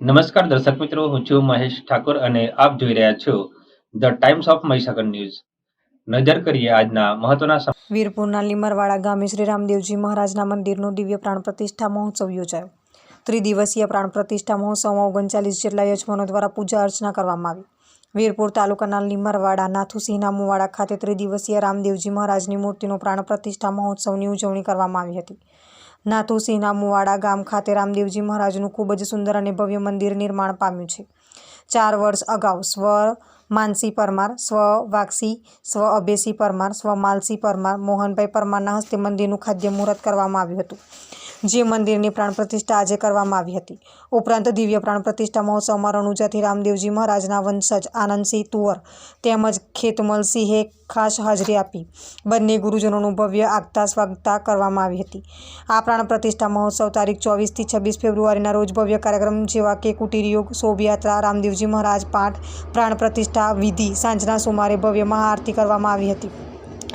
નમસ્કાર દર્શક મિત્રો, હું છું મહેશ ઠાકોર અને આપ જોઈ રહ્યા છો the Times of Mahisagar news. નજર કરીએ આજના મહત્વના વીરપુરના લીમરવાડા ગામે શ્રી રામદેવજી મહારાજના મંદિરનો દિવ્ય પ્રાણ પ્રતિષ્ઠા મહોત્સવ યોજાયો. ત્રિદિવસીય પ્રાણ પ્રતિષ્ઠા મહોત્સવમાં 39 જેટલા યજમાનો દ્વારા પૂજા અર્ચના કરવામાં આવી. વીરપુર તાલુકાના લીમરવાડા નાથુસિંહના મુવાડા ખાતે ત્રિદિવસીય રામદેવજી મહારાજની મૂર્તિનો પ્રાણ પ્રતિષ્ઠા મહોત્સવની ઉજવણી કરવામાં આવી હતી. નાથુસિંહના મુવાડા ગામ ખાતે રામદેવજી મહારાજનું ખૂબ જ સુંદર અને ભવ્ય મંદિર નિર્માણ પામ્યું છે. 4 વર્ષ અગાઉ સ્વ માનસી પરમાર, સ્વ વાક્ષી, સ્વ અભેસી પરમાર, સ્વ માલસી પરમાર, મોહનભાઈ પરમારના હસ્તે મંદિરનું ખાદ્ય મુહૂર્ત કરવામાં આવ્યું હતું, જે મંદિરની પ્રાણ પ્રતિષ્ઠા આજે કરવામાં આવી હતી. ઉપરાંત દિવ્ય પ્રાણ પ્રતિષ્ઠા મહોત્સવમાં રણુજાથી રામદેવજી મહારાજના વંશજ આનંદસિંહ તુવર તેમજ ખેતમલસિંહે ખાસ હાજરી આપી બંને ગુરુજનોનું ભવ્ય આગતા સ્વાગતા કરવામાં આવી હતી. આ પ્રાણ પ્રતિષ્ઠા મહોત્સવ તારીખ 24 થી 26 ફેબ્રુઆરીના રોજ ભવ્ય કાર્યક્રમ જેવા કે કુટીર યોગ, શોભાયાત્રા, રામદેવજી મહારાજ પાઠ, પ્રાણ પ્રતિષ્ઠા વિધિ, સાંજના સુમારે ભવ્ય મહાઆરતી કરવામાં આવી હતી.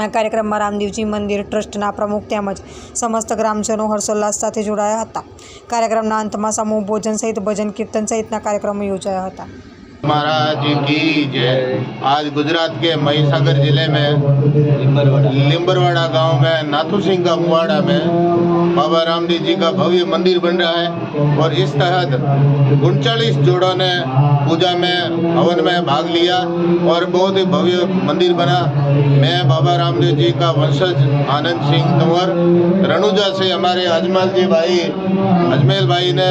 આ કાર્યક્રમમાં રામદેવજી મંદિર ટ્રસ્ટના પ્રમુખ તેમજ સમસ્ત ગ્રામજનો હર્ષોલ્લાસ સાથે જોડાયા હતા. કાર્યક્રમના અંતમાં સમૂહ ભોજન સહિત ભજન કીર્તન सहितना कार्यक्रम योजाया था. महाराज की जय। आज गुजरात के महीसागर जिले में लिम्बरवाड़ा गांव में नाथुसिंह का मुवाड़ा में बाबा रामदेव जी का भव्य मंदिर बन रहा है और इस तहत 39 जोड़ों ने पूजा में हवन में भाग लिया और बहुत ही भव्य मंदिर बना। मैं बाबा रामदेव जी का वंशज आनंद सिंह तंवर रनुजा से हमारे अजमल भाई ने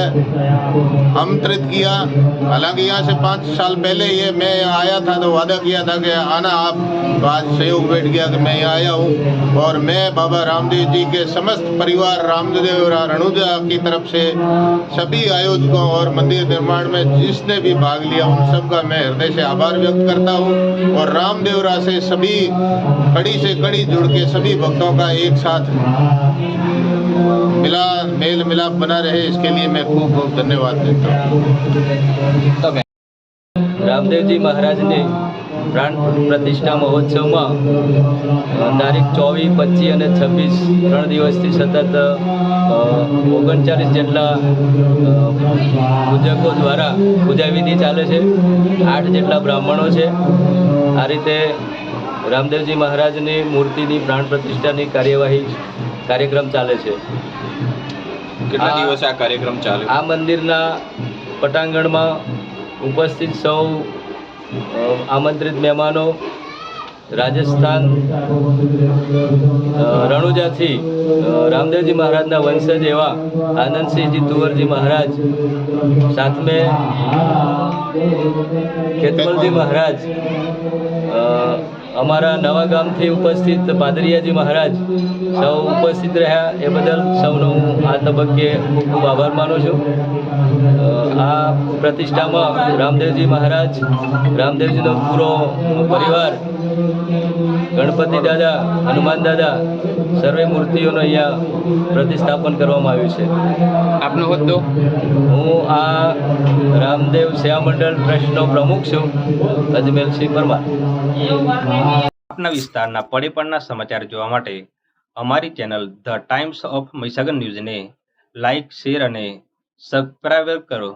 आमंत्रित किया। हालांकि यहाँ से 5 साल पहले ये मैं यहाँ आया था तो वादा किया था कि आना आप, तो आज सहयोग बैठ गया कि मैं यहाँ आया हूँ। और मैं बाबा रामदेव जी के समस्त परिवार रामदेव रनुजा की तरफ से सभी आयोजकों और मंदिर निर्माण में जिसने भी भाग लिया उन सबका मैं हृदय से आभार व्यक्त करता हूँ। और रामदेवरा से सभी कड़ी से कड़ी जुड़ के सभी भक्तों का एक साथ मेल मिलाप बना रहे, इसके लिए मैं खूब खूब धन्यवाद देता हूँ। रामदेवजी महाराज ने प्राण प्रतिष्ठा महोत्सव में तारीख 24, 25 और 26 3 दिवस थी सतत 39 जेटला पूजकों द्वारा पूजा विधि चाले छे। 8 जेटला ब्राह्मणों छे। आ रीते रामदेवजी महाराज ने मूर्ति की प्राण प्रतिष्ठा की कार्यक्रम चाले छे। કેટલા દિવસે આ કાર્યક્રમ ચાલે? આ મંદિરના પટાંગણમાં ઉપસ્થિત સૌ આમંત્રિત મહેમાનો રાજસ્થાન રણુજાથી રામદેવજી મહારાજના વંશજ એવા આનંદસિંહજી તુવરજી મહારાજ, સાથ में ખેતમલજી મહારાજ, અમારા નવા ગામથી ઉપસ્થિત પાદરિયાજી મહારાજ સૌ ઉપસ્થિત રહ્યા એ બદલ સૌનો હું આ તબક્કે ખૂબ ખૂબ આભાર માનું છું. આ પ્રતિષ્ઠામાં રામદેવજી મહારાજ, રામદેવજીનો પૂરો પરિવાર, ગણપતિ દાદા, હનુમાન દાદા સર્વે મૂર્તિઓનું અહીંયા પ્રતિસ્થાપન કરવામાં આવ્યું છે. આપનો હોદ્દો? હું આ રામદેવ સેવા મંડળ ટ્રસ્ટનો પ્રમુખ છું, અજમેરસિંહ પરમાર. આપના વિસ્તારના પળે-પળના સમાચાર જોવા માટે અમારી channel the Times of Mahisagar ન્યૂઝને લાઇક, શેર અને સબસ્ક્રાઇબ કરો.